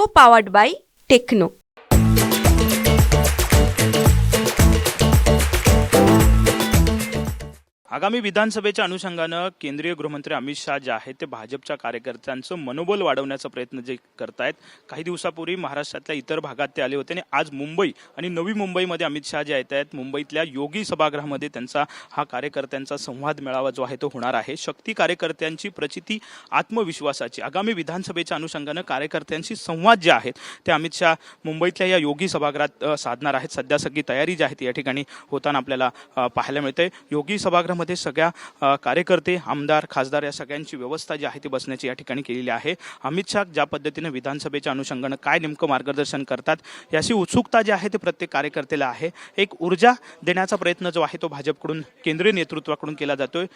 Co-powered by Techno. आगामी विधानसभेच्या अनुषंगानं केंद्रीय गृहमंत्री अमित शाह जे आहेत ते भाजपच्या कार्यकर्त्यांचं मनोबल वाढवण्याचा प्रयत्न जे करतायत. काही दिवसापूर्वी महाराष्ट्रातल्या इतर भागात ते आले होते आणि आज मुंबई आणि नवी मुंबईमध्ये अमित शाह जे आहेत मुंबईतल्या योगी सभागृहामध्ये त्यांचा हा कार्यकर्त्यांचा संवाद मेळावा जो आहे तो होणार आहे. शक्ती कार्यकर्त्यांची प्रचिती आत्मविश्वासाची आगामी विधानसभेच्या अनुषंगानं कार्यकर्त्यांशी संवाद जे आहेत ते अमित शाह मुंबईतल्या या योगी सभागृहात साधणार आहेत. सध्या सगळी तयारी जी आहे ती या ठिकाणी होताना आपल्याला पाहायला मिळते. योगी सभागृहामध्ये सगळ्या कार्यकर्ते आमदार खासदार या सगळ्यांची व्यवस्था जी आहे ती बसण्याची या ठिकाणी केलेली आहे. अमित शाह ज्या पद्धतीने विधानसभेच्या अनुषंगानं काय नेमकं मार्गदर्शन करतात याची उत्सुकता जी आहे ते प्रत्येक कार्यकर्त्याला आहे. एक ऊर्जा देण्याचा प्रयत्न जो आहे तो भाजपकडून केंद्रीय नेतृत्वाकडून केला जातोय.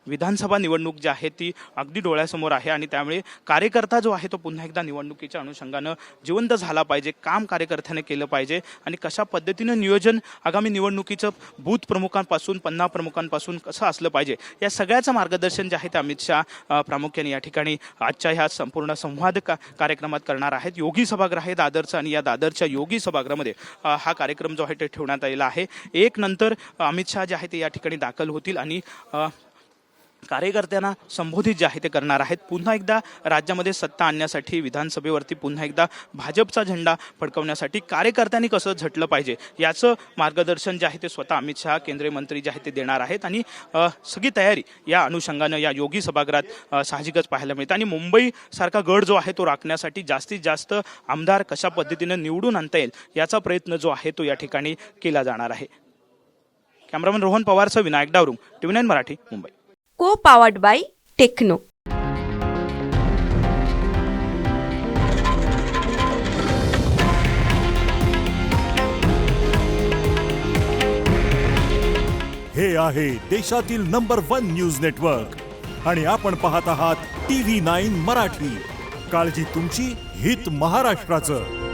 विधानसभा निवडणूक जी आहे ती अगदी डोळ्यासमोर आहे आणि त्यामुळे कार्यकर्ता जो आहे तो पुन्हा एकदा निवडणुकीच्या अनुषंगानं जिवंत झाला पाहिजे. काम कार्यकर्त्याने केलं पाहिजे आणि कशा पद्धतीनं नियोजन आगामी निवडणुकीचं बूथ प्रमुखांपासून पन्ना प्रमुखांपासून कसं असलं पाहिजे या सगळ्याचं मार्गदर्शन जे आहे ते अमित शाह प्रामुख्याने या ठिकाणी आजच्या ह्या संपूर्ण संवाद कार्यक्रमात करणार आहेत. योगी सभागृह आहे दादरचं आणि या दादरच्या योगी सभागृहामध्ये हा कार्यक्रम जो आहे ते ठेवण्यात आलेला आहे. एक नंतर अमित शाह जे आहे ते या ठिकाणी दाखल होतील आणि कार्यकर्त्यांना संबोधित जे आहे ते करणार आहेत. पुन्हा एकदा राज्यामध्ये सत्ता आणण्यासाठी विधानसभेवरती पुन्हा एकदा भाजपचा झेंडा फडकवण्यासाठी कार्यकर्त्यांनी कसं झटलं पाहिजे याचं मार्गदर्शन जे आहे ते स्वतः अमित शाह केंद्रीय मंत्री जे आहे ते देणार आहेत आणि सगळी तयारी या अनुषंगानं या योगी सभागृहात साहजिकच पाहायला मिळते. आणि मुंबईसारखा गड जो आहे तो राखण्यासाठी जास्तीत जास्त आमदार कशा पद्धतीनं निवडून आणता येईल याचा प्रयत्न जो आहे तो या ठिकाणी केला जाणार आहे. कॅमेरामन रोहन पवारसह Vinayak Dawrung, TV9 Marathi, Mumbai. Co-powered by Techno. हे आहे देशातील नंबर 1 न्यूज नेटवर्क आणि आपण पाहत आहात TV9 मराठी. काळजी तुमची, हित महाराष्ट्राचं.